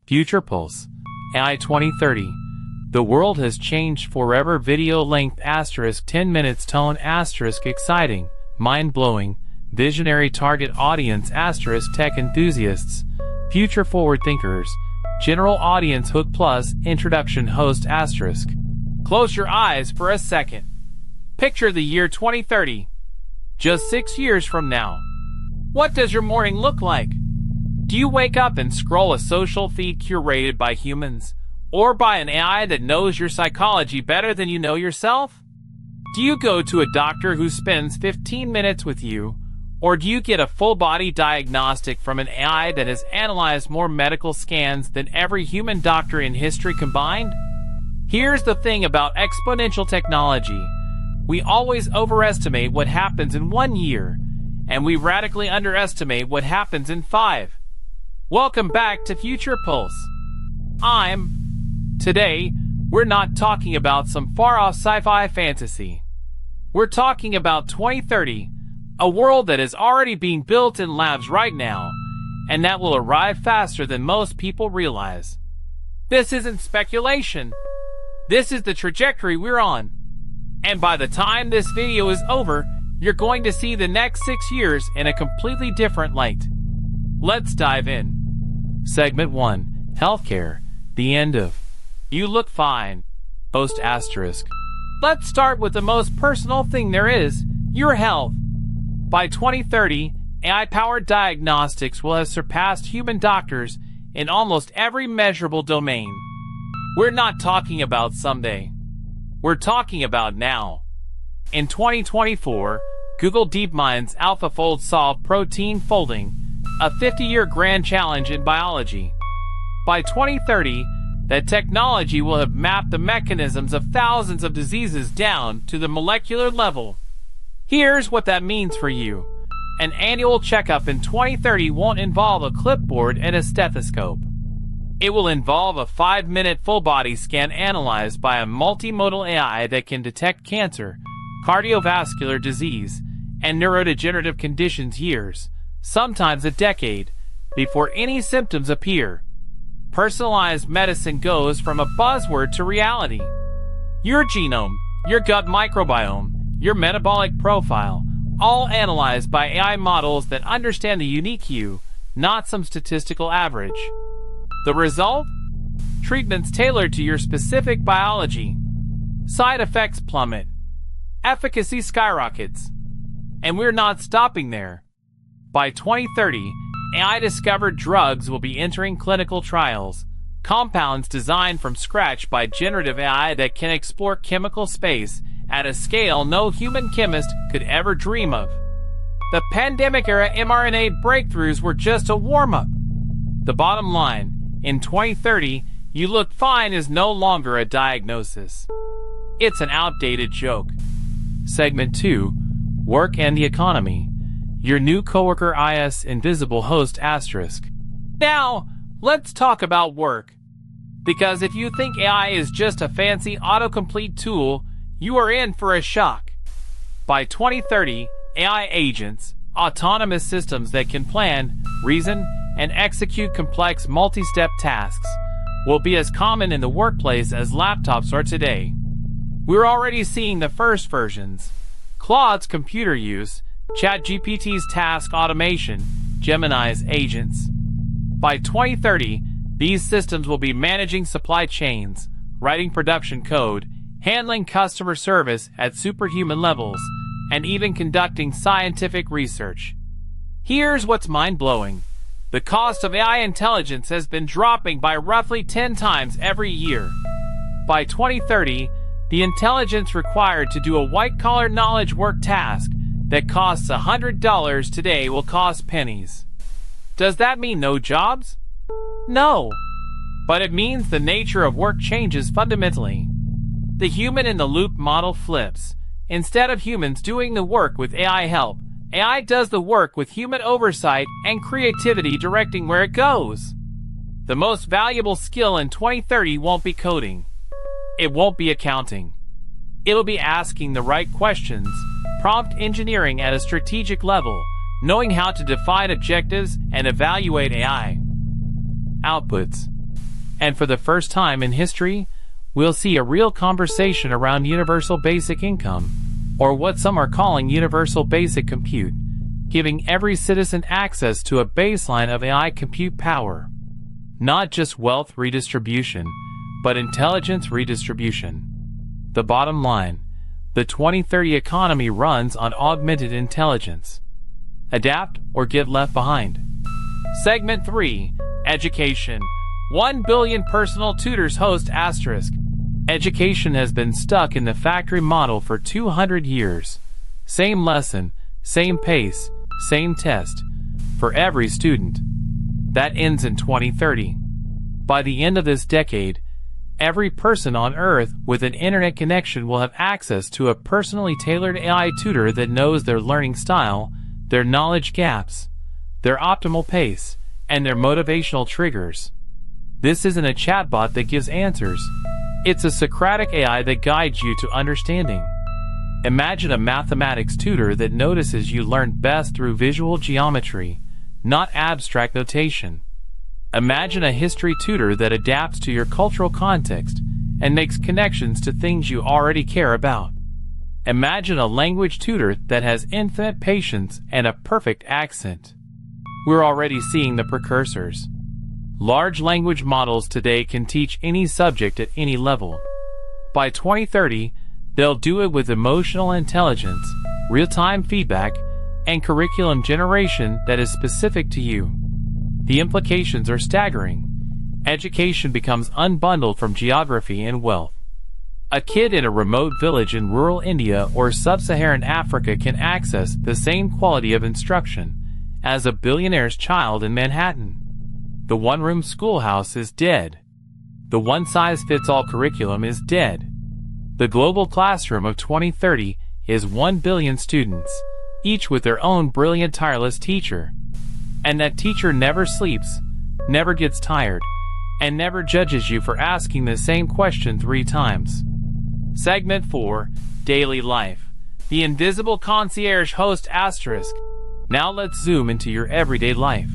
Future Pulse, AI 2030. The world has changed forever. Video length * 10 minutes. Tone * exciting, mind-blowing, visionary. Target audience * tech enthusiasts, future forward thinkers, general audience. Hook plus introduction. Host *. Close your eyes for a second. Picture the year 2030. Just 6 years from now. What does your morning look like? Do you wake up and scroll a social feed curated by humans, or by an AI that knows your psychology better than you know yourself? Do you go to a doctor who spends 15 minutes with you, or do you get a full-body diagnostic from an AI that has analyzed more medical scans than every human doctor in history combined? Here's the thing about exponential technology. We always overestimate what happens in 1 year, and we radically underestimate what happens in 5. Welcome back to Future Pulse. Today, we're not talking about some far-off sci-fi fantasy. We're talking about 2030, a world that is already being built in labs right now, and that will arrive faster than most people realize. This isn't speculation. This is the trajectory we're on. And by the time this video is over, you're going to see the next 6 years in a completely different light. Let's dive in. Segment 1. Healthcare. The end of "You look fine." Host *. Let's start with the most personal thing there is, your health. By 2030, AI-powered diagnostics will have surpassed human doctors in almost every measurable domain. We're not talking about someday. We're talking about now. In 2024, Google DeepMind's AlphaFold solved protein folding, a 50-year grand challenge in biology. By 2030, that technology will have mapped the mechanisms of thousands of diseases down to the molecular level. Here's what that means for you. An annual checkup in 2030 won't involve a clipboard and a stethoscope. It will involve a 5-minute full-body scan analyzed by a multimodal AI that can detect cancer, cardiovascular disease, and neurodegenerative conditions years, sometimes a decade, before any symptoms appear. Personalized medicine goes from a buzzword to reality. Your genome, your gut microbiome, your metabolic profile, all analyzed by AI models that understand the unique you, not some statistical average. The result? Treatments tailored to your specific biology. Side effects plummet. Efficacy skyrockets. And we're not stopping there. By 2030, AI-discovered drugs will be entering clinical trials, compounds designed from scratch by generative AI that can explore chemical space at a scale no human chemist could ever dream of. The pandemic-era mRNA breakthroughs were just a warm-up. The bottom line, in 2030, "you look fine" is no longer a diagnosis. It's an outdated joke. Segment 2. Work and the economy. Your new coworker is invisible. Host *. Now, let's talk about work. Because if you think AI is just a fancy autocomplete tool, you are in for a shock. By 2030, AI agents, autonomous systems that can plan, reason, and execute complex multi-step tasks, will be as common in the workplace as laptops are today. We're already seeing the first versions. Claude's computer use, ChatGPT's task automation, Gemini's agents. By 2030, these systems will be managing supply chains, writing production code, handling customer service at superhuman levels, and even conducting scientific research. Here's what's mind-blowing. The cost of AI intelligence has been dropping by roughly 10 times every year. By 2030, the intelligence required to do a white-collar knowledge work task that costs $100 today will cost pennies. Does that mean no jobs? No. But it means the nature of work changes fundamentally. The human-in-the-loop model flips. Instead of humans doing the work with AI help, AI does the work with human oversight and creativity directing where it goes. The most valuable skill in 2030 won't be coding. It won't be accounting. It'll be asking the right questions, prompt engineering at a strategic level, knowing how to define objectives and evaluate AI. Outputs. And for the first time in history, we'll see a real conversation around universal basic income, or what some are calling universal basic compute, giving every citizen access to a baseline of AI compute power. Not just wealth redistribution, but intelligence redistribution. The bottom line, the 2030 economy runs on augmented intelligence. Adapt or get left behind. Segment 3, Education. 1 billion personal tutors host asterisk. Education has been stuck in the factory model for 200 years. Same lesson, same pace, same test, for every student. That ends in 2030. By the end of this decade, every person on Earth with an internet connection will have access to a personally tailored AI tutor that knows their learning style, their knowledge gaps, their optimal pace, and their motivational triggers. This isn't a chatbot that gives answers. It's a Socratic AI that guides you to understanding. Imagine a mathematics tutor that notices you learn best through visual geometry, not abstract notation. Imagine a history tutor that adapts to your cultural context and makes connections to things you already care about. Imagine a language tutor that has infinite patience and a perfect accent. We're already seeing the precursors. Large language models today can teach any subject at any level. By 2030, they'll do it with emotional intelligence, real-time feedback, and curriculum generation that is specific to you. The implications are staggering. Education becomes unbundled from geography and wealth. A kid in a remote village in rural India or sub-Saharan Africa can access the same quality of instruction as a billionaire's child in Manhattan. The one-room schoolhouse is dead. The one-size-fits-all curriculum is dead. The global classroom of 2030 is 1 billion students, each with their own brilliant, tireless teacher. And that teacher never sleeps, never gets tired, and never judges you for asking the same question 3 times. Segment 4, Daily Life. The invisible concierge host asterisk. Now let's zoom into your everyday life.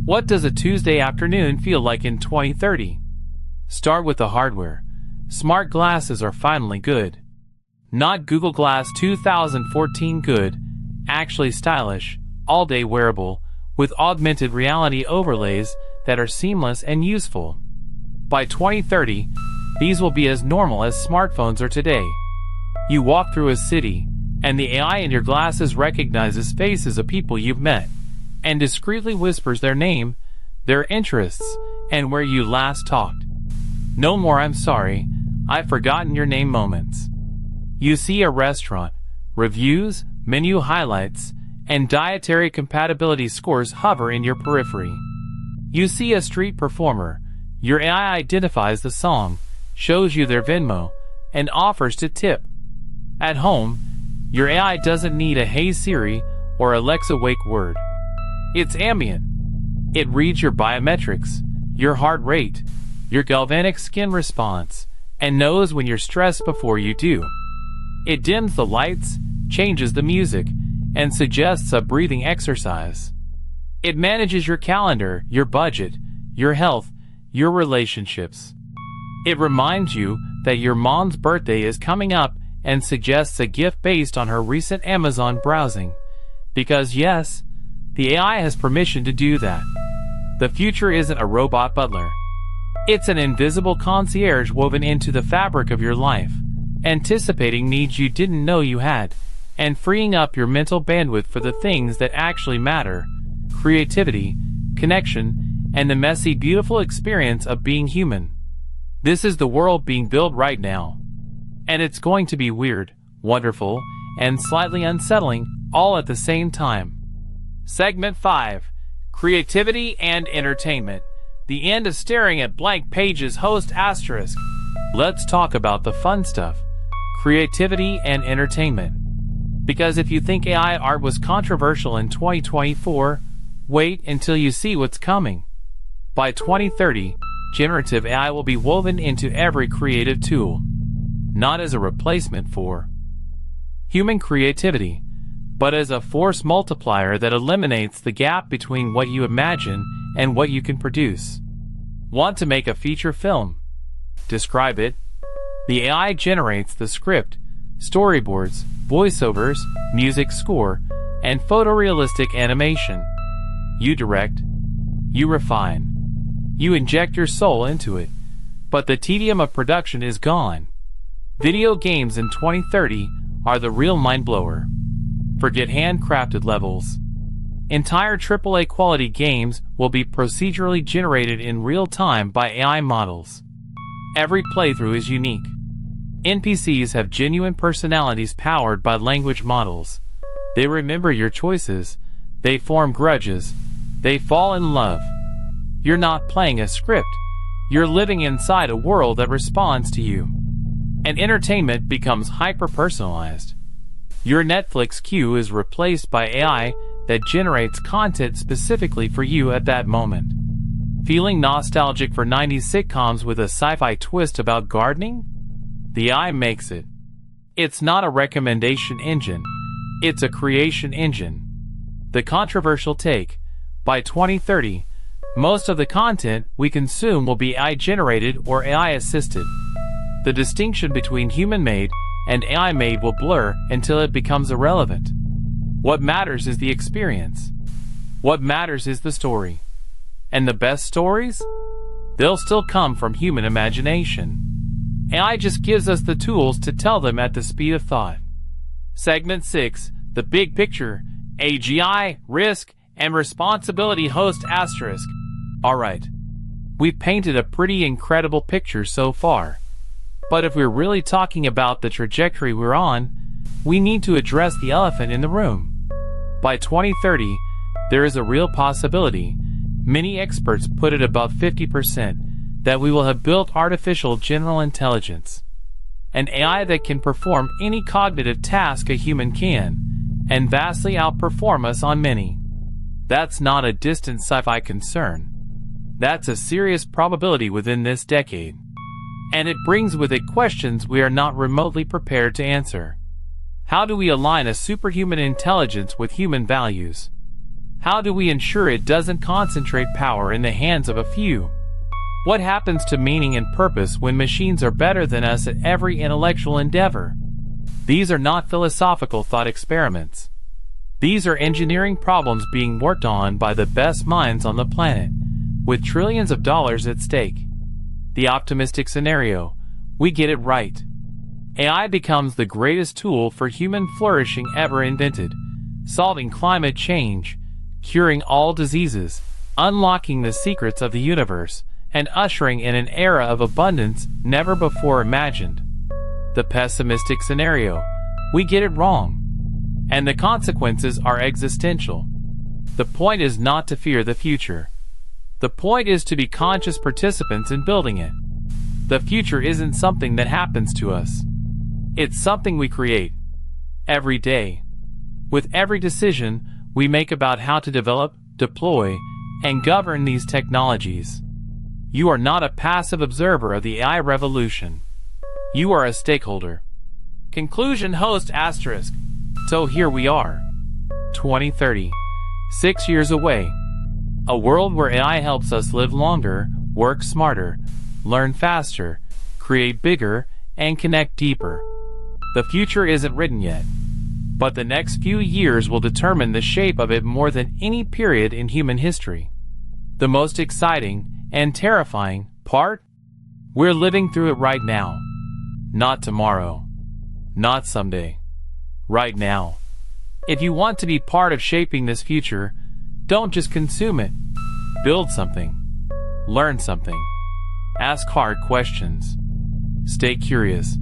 What does a Tuesday afternoon feel like in 2030? Start with the hardware. Smart glasses are finally good. Not Google Glass 2014 good, actually stylish, all-day wearable, with augmented reality overlays that are seamless and useful. By 2030, these will be as normal as smartphones are today. You walk through a city, and the AI in your glasses recognizes faces of people you've met, and discreetly whispers their name, their interests, and where you last talked. No more "I'm sorry, I've forgotten your name" moments. You see a restaurant, reviews, menu highlights, and dietary compatibility scores hover in your periphery. You see a street performer, your AI identifies the song, shows you their Venmo, and offers to tip. At home, your AI doesn't need a "Hey Siri" or Alexa wake word. It's ambient. It reads your biometrics, your heart rate, your galvanic skin response, and knows when you're stressed before you do. It dims the lights, changes the music, and suggests a breathing exercise. It manages your calendar, your budget, your health, your relationships. It reminds you that your mom's birthday is coming up and suggests a gift based on her recent Amazon browsing. Because yes, the AI has permission to do that. The future isn't a robot butler. It's an invisible concierge woven into the fabric of your life, anticipating needs you didn't know you had, and freeing up your mental bandwidth for the things that actually matter: creativity, connection, and the messy, beautiful experience of being human. This is the world being built right now. And it's going to be weird, wonderful, and slightly unsettling, all at the same time. Segment 5, Creativity and Entertainment. The end of staring at blank pages host asterisk. Let's talk about the fun stuff. Creativity and entertainment. Because if you think AI art was controversial in 2024, wait until you see what's coming. By 2030, generative AI will be woven into every creative tool. Not as a replacement for human creativity, but as a force multiplier that eliminates the gap between what you imagine and what you can produce. Want to make a feature film? Describe it. The AI generates the script, storyboards, voiceovers, music score, and photorealistic animation. You direct. You refine. You inject your soul into it. But the tedium of production is gone. Video games in 2030 are the real mind-blower. Forget handcrafted levels. Entire AAA quality games will be procedurally generated in real time by AI models. Every playthrough is unique. NPCs have genuine personalities powered by language models. They remember your choices. They form grudges. They fall in love. You're not playing a script. You're living inside a world that responds to you. And entertainment becomes hyper-personalized. Your Netflix queue is replaced by AI that generates content specifically for you at that moment. Feeling nostalgic for 90s sitcoms with a sci-fi twist about gardening? The AI makes it. It's not a recommendation engine. It's a creation engine. The controversial take: by 2030, most of the content we consume will be AI-generated or AI-assisted. The distinction between human-made and AI-made will blur until it becomes irrelevant. What matters is the experience. What matters is the story. And the best stories? They'll still come from human imagination. AI just gives us the tools to tell them at the speed of thought. Segment 6, The Big Picture, AGI, Risk, and Responsibility. Host Asterisk. Alright, we've painted a pretty incredible picture so far. But if we're really talking about the trajectory we're on, we need to address the elephant in the room. By 2030, there is a real possibility, many experts put it above 50%, that we will have built artificial general intelligence. An AI that can perform any cognitive task a human can, and vastly outperform us on many. That's not a distant sci-fi concern. That's a serious probability within this decade. And it brings with it questions we are not remotely prepared to answer. How do we align a superhuman intelligence with human values? How do we ensure it doesn't concentrate power in the hands of a few? What happens to meaning and purpose when machines are better than us at every intellectual endeavor? These are not philosophical thought experiments. These are engineering problems being worked on by the best minds on the planet, with trillions of dollars at stake. The optimistic scenario: we get it right. AI becomes the greatest tool for human flourishing ever invented, solving climate change, curing all diseases, unlocking the secrets of the universe, and ushering in an era of abundance never before imagined. The pessimistic scenario: we get it wrong. And the consequences are existential. The point is not to fear the future. The point is to be conscious participants in building it. The future isn't something that happens to us. It's something we create. Every day. With every decision we make about how to develop, deploy, and govern these technologies. You are not a passive observer of the AI revolution. You are a stakeholder. Conclusion. Host Asterisk. So here we are. 2030. 6 years away. A world where AI helps us live longer, work smarter, learn faster, create bigger, and connect deeper. The future isn't written yet, but the next few years will determine the shape of it more than any period in human history. The most exciting and terrifying part? We're living through it right now. Not tomorrow. Not someday. Right now. If you want to be part of shaping this future, don't just consume it. Build something. Learn something. Ask hard questions. Stay curious.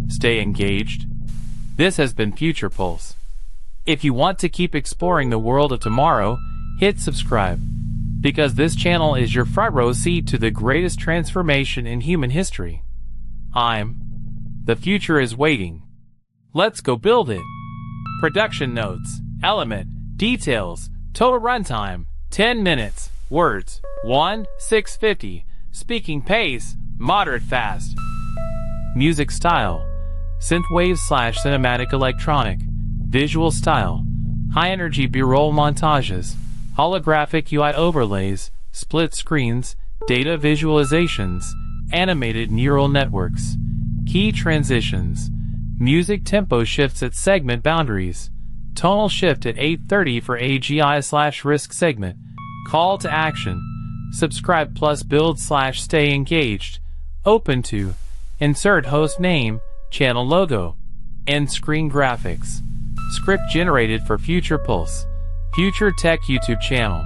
Stay engaged. This has been Future Pulse. If you want to keep exploring the world of tomorrow, hit subscribe, because this channel is your front row seat to the greatest transformation in human history. The future is waiting. Let's go build it. Production notes, element, details, total runtime, 10 minutes, words, 1:650, speaking pace, moderate fast. Music style, synthwave/cinematic electronic, visual style, high-energy B-roll montages, holographic UI overlays, split screens, data visualizations, animated neural networks, key transitions, music tempo shifts at segment boundaries, tonal shift at 8:30 for AGI/risk segment, call to action, subscribe plus build/stay engaged, open to, insert host name, channel logo, end screen graphics, script generated for Future Pulse, Future Tech YouTube channel.